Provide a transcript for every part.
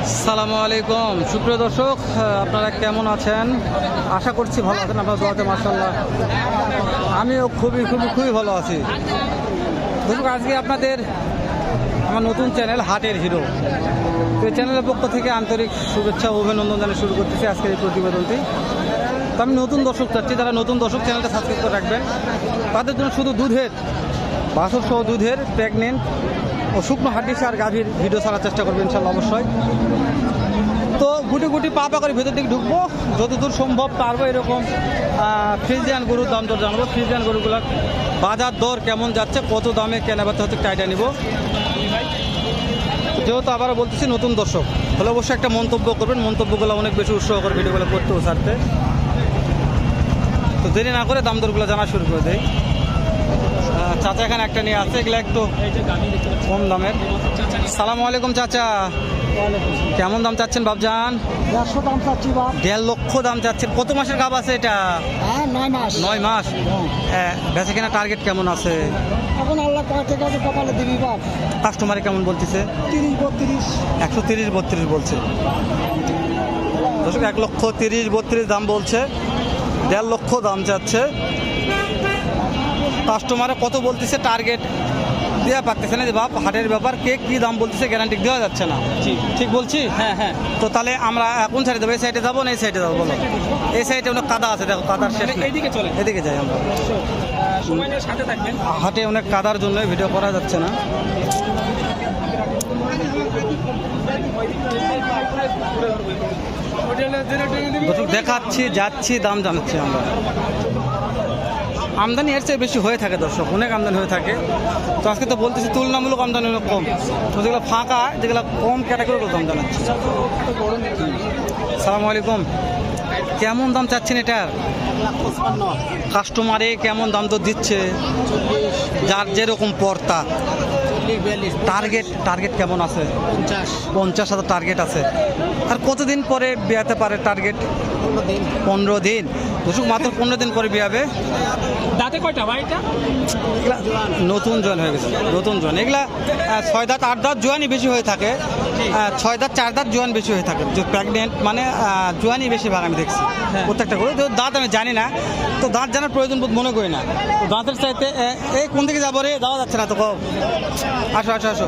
আসসালামু আলাইকুম সুপ্রিয় দর্শক, আপনারা কেমন আছেন? আশা করছি ভালো আছেন। আপনার দোয়াতে মাশাআল্লাহ আমিও খুবই ভালো আছি। দর্শক, আজকে আপনাদের আমার নতুন চ্যানেল হাটের হিরো, এই চ্যানেলের পক্ষ থেকে আন্তরিক শুভেচ্ছা ও অভিনন্দন জানিয়ে শুরু করতেছি আজকের এই প্রতিবেদনটি। তো আমি নতুন দর্শক চাচ্ছি, যারা নতুন দর্শক চ্যানেলটা সাবস্ক্রাইব করে রাখবেন। তাদের জন্য শুধু দুধের বাছুর সহ দুধের প্রেগনেন্ট ও শুকনো হাড্ডিসা আর গাভীর ভিডিও ছাড়ার চেষ্টা করবেন ইনশাল্লাহ অবশ্যই। তো গুটি গুটি পা করে ভেতর দিকে ঢুকবো, যতদূর সম্ভব পারবো এরকম ফ্রিজিয়ান গরুর দাম দর জানবো। ফ্রিজিয়ান গরুগুলার বাজার দর কেমন যাচ্ছে, কত দামে কেনাবেচা হচ্ছে টাইটা নিব। যেহেতু আবারও বলতেছি নতুন দর্শক হলে অবশ্যই একটা মন্তব্য করবেন, মন্তব্যগুলো অনেক বেশি উৎসাহ করে ভিডিওগুলো করতেও ছাড়তে। তো দেরি না করে দাম দরগুলো জানা শুরু করে দেয়। চাচা এখানে একটা নিয়ে আছে, এগুলো একটু কম দামের। সালামু আলাইকুম চাচা, কেমন দাম চাচ্ছেন বাবজান? 150 দাম চাচ্ছি বাপ। 1.5 লক্ষ দাম চাচ্ছেন। কত মাসের গাব আছে এটা? 9 মাস। 9 মাস। বেচা কেনা টার্গেট কেমন আছে? এখন আল্লাহ কয় টাকা কপালে দিবি বাপ। কাস্টমারে কেমন বলতেছে? 30-32। 130-32 বলছে। দর্শক 1,30,32 দাম বলছে, 1.5 লক্ষ দাম চাচ্ছে। কাস্টমারে কত বলতেছে টার্গেট দেওয়া পারতেছে না যে বাপ, হাটের ব্যাপার কে কি দাম বলতেছে গ্যারান্টি দেওয়া যাচ্ছে না। ঠিক বলছি? হ্যাঁ। তো তাহলে আমরা কোন সাইডে যাবো? এই সাইডে যাবো না এই সাইডে যাবো বলো? এই সাইডে অনেক কাদা আছে, দেখো কাদার শেষ নেই। এদিকে যাই আমরা। হাটে অনেক কাদার জন্য ভিডিও করা যাচ্ছে না। দেখাচ্ছি, যাচ্ছি, দাম জানাচ্ছি আমরা। আমদানি এর চেয়ে বেশি হয়ে থাকে দর্শক, অনেক আমদানি হয়ে থাকে। তো আজকে তো বলতেছি তুলনামূলক আমদানি অনেক কম। তো যেগুলো ফাঁকা, যেগুলো কম ক্যাটাগরিগুলো দাম জানাচ্ছি। সালামু আলাইকুম, কেমন দাম চাচ্ছেন এটার? কাস্টমারে কেমন দাম তো দিচ্ছে? যার যেরকম পর্তা। টার্গেট কেমন আছে? 50,000 টার্গেট আছে। আর কতদিন পরে বিয়াতে পারে টার্গেট? 15 দিন। দর্শক মাত্র 15 দিন পরে বিয়াবে। দাঁতে কয়টা ভাই? এটা নতুন জয়েন হয়ে গেছে, নতুন জয়েন। এগুলা 6 দাঁত 8 দাঁত জোয়ানি বেশি হয়ে থাকে, 6 দাঁত 4 দাঁত জোয়ান বেশি হয়ে থাকে। যে প্রেগনেন্ট মানে জোয়ানি বেশিরভাগ আমি দেখছি প্রত্যেকটা করে। তো দাঁত আমি জানি না, তো দাঁত জানার প্রয়োজন বোধ মনে করি না। তো দাঁতের চাইতে এই কোন দিকে যাবো রে, যাওয়া যাচ্ছে না তো। আসো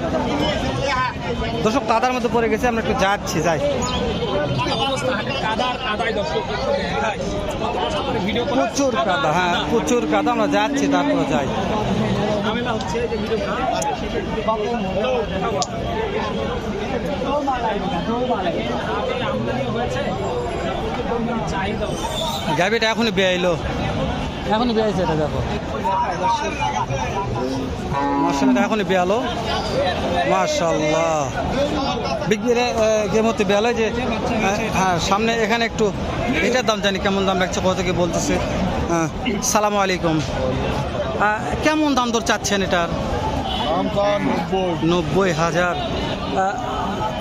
দর্শক, কাদার মধ্যে পড়ে গেছে, আমরা একটু যাই। প্রচুর কাদা, হ্যাঁ প্রচুর কাদা, আমরা যাচ্ছি তারপরে যাই। গাড়িটা এখনই বেয়াইলো, এখনই বেয়াইছে এটা, দেখো মাশাআল্লাহ, এখনই বেয়ালো মাশাআল্লাহ। বিক্রিরে গেম হতে বেয়ালো যে। হ্যাঁ সামনে এখানে একটু এটার দাম জানি কেমন দাম রাখছে, কত কি বলতেছে। হ্যাঁ সালামু আলাইকুম, কেমন দাম দর চাচ্ছেন এটার? 90,000।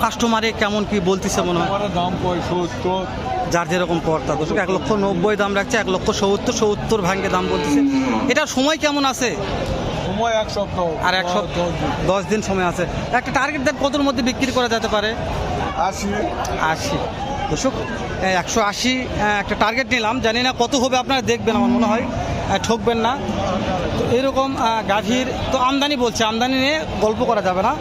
কাস্টমারে কেমন কি বলতেছে মনে হয়? দাম 75। যার যেরকম পর্তা। দর্শক 1,90,000 দাম রাখছে, 1,70,70 ভাঙ্গে দাম বলতেছে। এটার সময় কেমন আছে? সময় 1 সপ্তাহ। আর 1 সপ্তাহ 10 দিন সময় আছে। একটা টার্গেট দেন কতর মধ্যে বিক্রি করা যেতে পারে? 80। দর্শক 180 একটা টার্গেট নিলাম, জানি না কত হবে, আপনারা দেখবেন, আমার মনে হয় ঠকবেন না। তো এরকম গাভীর তো আমদানি বলছে, আমদানি নিয়ে গল্প করা যাবে না,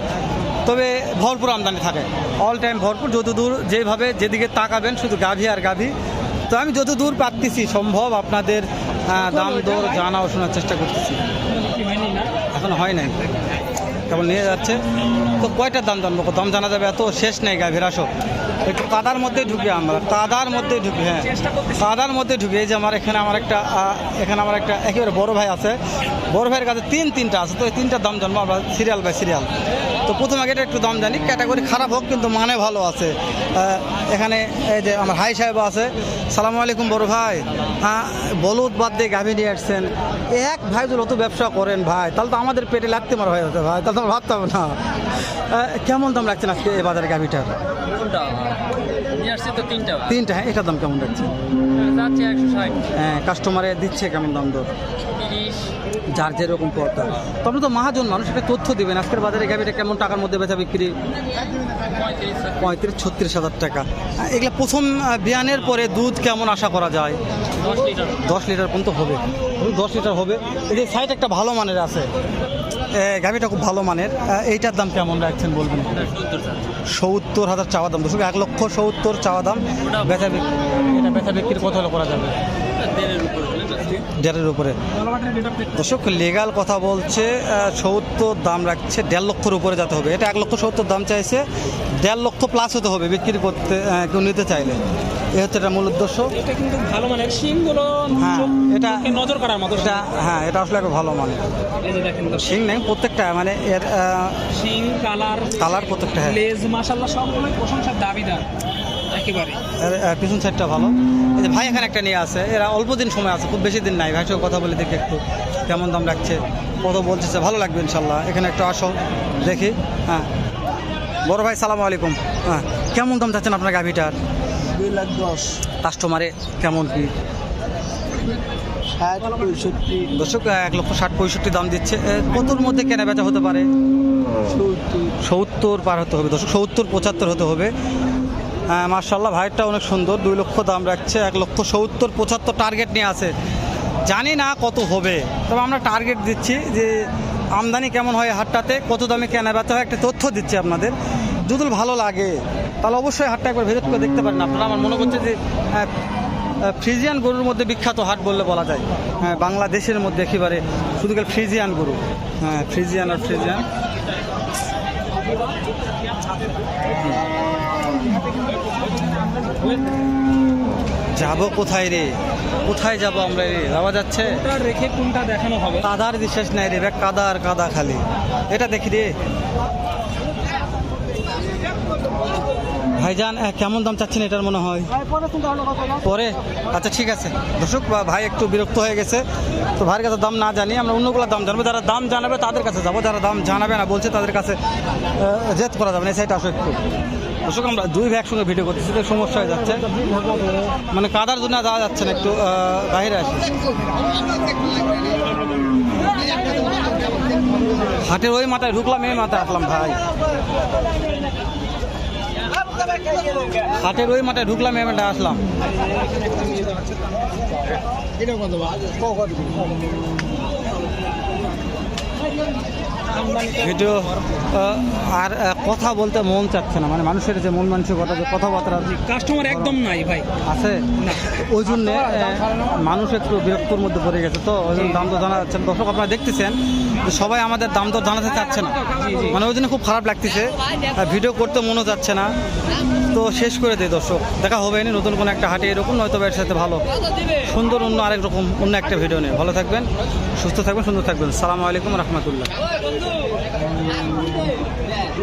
তবে ভরপুর আমদানি থাকে, অল টাইম ভরপুর। যতদূর যেভাবে যেদিকে তাকাবেন শুধু গাভী আর গাভী। তো আমি যতদূর পারতেছি সম্ভব আপনাদের দাম দর জানা ও শোনার চেষ্টা করতেছি। এখন হয় নাই, কেবল নিয়ে যাচ্ছে। তো কয়টার দাম জানবো, দাম জানা যাবে, এত শেষ নেই গাভীর। আসো একটু কাদার মধ্যে ঢুকি, আমরা কাদার মধ্যে ঢুকি। হ্যাঁ কাদার মধ্যে ঢুকি। এই যে এখানে আমার একটা একেবারে বড় ভাই আছে, বড় ভাইয়ের কাছে তিনটা আছে। তো এই 3টার দাম জানবো আমরা সিরিয়াল বাই সিরিয়াল। তো প্রথমে আগে একটু দাম জানি, ক্যাটাগরি খারাপ হোক কিন্তু মানে ভালো আছে। এখানে এই যে আমার হাই সাহেব আছে। সালামু আলাইকুম বড় ভাই। হ্যাঁ বলদ বাদ দিয়ে গাভী নিয়ে আসছেন। এক ভাই যদি অত ব্যবসা করেন ভাই, তাহলে তো আমাদের পেটে লাগতে মারা হয়ে যাচ্ছে ভাই, তাহলে তো ভাবতে হবে না। কেমন দাম রাখছেন আজকে এই বাজারে গাভীটার? তিনটা। হ্যাঁ এটার দাম কেমন রাখছে? 160। হ্যাঁ কাস্টমারে দিচ্ছে কেমন দাম দর? যার যেরকম পড়তা। তবে তো মহাজন মানুষ একটা তথ্য দিবেন আজকের বাজারে গাভিটা কেমন টাকার মধ্যে বেচা বিক্রি? 35-36 হাজার টাকা। এগুলা প্রথম বিয়ানের পরে দুধ কেমন আশা করা যায়? 10 লিটার পর্যন্ত হবে, 10 লিটার হবে। এই যে সাইড একটা ভালো মানের আছে, গাভিটা খুব ভালো মানের। এইটার দাম কেমন রাখছেন বলবেন? 70,000 চাওয়া দাম। দর্শক 1,70,000 চাওয়া দাম। বেচা বিক্রি, এটা বেচা বিক্রি কত হলে করা যাবে? 1.5-এর উপরে। দর্শক লিগাল কথা বলছে, 70 দাম রাখছে, 1.5 লক্ষের উপরে যেতে হবে। এটা 1,70,000 দাম চাইছে, 1.5 লক্ষ প্লাস হতে হবে বিক্রি করতে, কেউ নিতে চাইলে। এ হচ্ছে এটা মূল উদ্দেশ্য। এটা কিন্তু ভালো মানের শিংগুলো হ্যাঁ, এটা নজর করার মতো। এটা হ্যাঁ, এটা আসলে একটা ভালো মানে এই যে দেখেন দর্শক, শিং নেই প্রত্যেকটা, মানে এর শিং কালার প্রত্যেকটা। হ্যাঁ, লেজ মাশাআল্লাহ সবগুলোই প্রশংসার দাবিদার একেবারে। এর পিছন সাইডটা ভালো। এই যে ভাই এখানে একটা নিয়ে আছে, এরা অল্প দিন সময় আছে, খুব বেশি দিন নাই। ভাইয়ের সঙ্গে কথা বলে দেখি একটু কেমন দাম রাখছে, কত বলছে, ভালো লাগবে ইনশাল্লাহ। এখানে একটু আসো দেখি। হ্যাঁ বড় ভাই, সালামু আলাইকুম। হ্যাঁ, কেমন দাম চাচ্ছেন আপনার গাভিটার? 2,10,000। কাস্টমারে কেমন কি? 60-65। দর্শক 1,60,65 দাম দিচ্ছে। কতর মধ্যে কেনা বেচা হতে পারে? 70 পার হতে হবে দর্শক, 70-75 হতে হবে। হ্যাঁ মার্শাল্লাহ, ভাইয়েরটা অনেক সুন্দর। 2 লক্ষ দাম রাখছে, 1,70,75 টার্গেট নিয়ে আছে। জানি না কত হবে, তবে আমরা টার্গেট দিচ্ছি যে আমদানি কেমন হয় হাটটাতে, কত দামে কেনা বেচা হয়, একটা তথ্য দিচ্ছি আপনাদের। যদি ভালো লাগে তাহলে অবশ্যই হাটটা একবার ভিজিট করে দেখতে পারেন আপনারা। আমার মনে করছে যে ফ্রিজিয়ান গরুর মধ্যে বিখ্যাত হাট বললে বলা যায়। হ্যাঁ, বাংলাদেশের মধ্যে একেবারে শুধু ফ্রিজিয়ান গরু। হ্যাঁ, ফ্রিজিয়ান আর ফ্রিজিয়ান। যাবো কোথায় রে, কোথায় যাবো আমরা রে? যাওয়া যাচ্ছে কোনটা রেখে কোনটা দেখানো হবে? কাদার বিশ্বাস নাই রে, কাদা আর কাদা খালি। এটা দেখি রে ভাইজান, কেমন দাম চাচ্ছেন এটার মনে হয়? পরে আচ্ছা ঠিক আছে। দর্শক ভাই একটু বিরক্ত হয়ে গেছে, তো ভাইয়ের কাছে দাম না জানি আমরা অন্যগুলো দাম জানবো। যারা দাম জানাবে তাদের কাছে যাবো, যারা দাম জানাবে না বলছে তাদের কাছে জেদ করা যাবে না। এই সাইড আসো একটু। দর্শক আমরা দুই ভাই একসঙ্গে ভিডিও করতেছি, তো সমস্যা হয়ে যাচ্ছে, মানে কাদার জন্য যাওয়া যাচ্ছে না, একটু বাইরে আসি। হাটের ওই মাথায় ঢুকলাম, এই মাথায় আসলাম ভাই। হাটের ওই মাথায় ঢুকলাম, এই মাথায় আসলাম। ভিডিও আর কথা বলতে মন চাচ্ছে না, মানে মানুষের যে মন মানসিকতা, যে কথাবার্তা কাস্টমার একদম নাই ভাই আছে, ওই জন্যে মানুষ একটু বিরক্তির মধ্যে পড়ে গেছে। তো ওই জন্য দাম দর জানা যাচ্ছে না। দর্শক আপনারা দেখতেছেন যে সবাই আমাদের দাম দর জানাতে চাচ্ছে না, মানে ওই জন্য খুব খারাপ লাগতেছে, ভিডিও করতে মনও যাচ্ছে না। তো শেষ করে দিই দর্শক, দেখা হবে না নতুন কোনো একটা হাটে এরকম, নয়তো এর সাথে ভালো সুন্দর অন্য আরেক রকম অন্য একটা ভিডিও নিয়ে। ভালো থাকবেন, সুস্থ থাকবেন, সুন্দর থাকবেন। সালামু আলাইকুম রহমতুল্লাহ।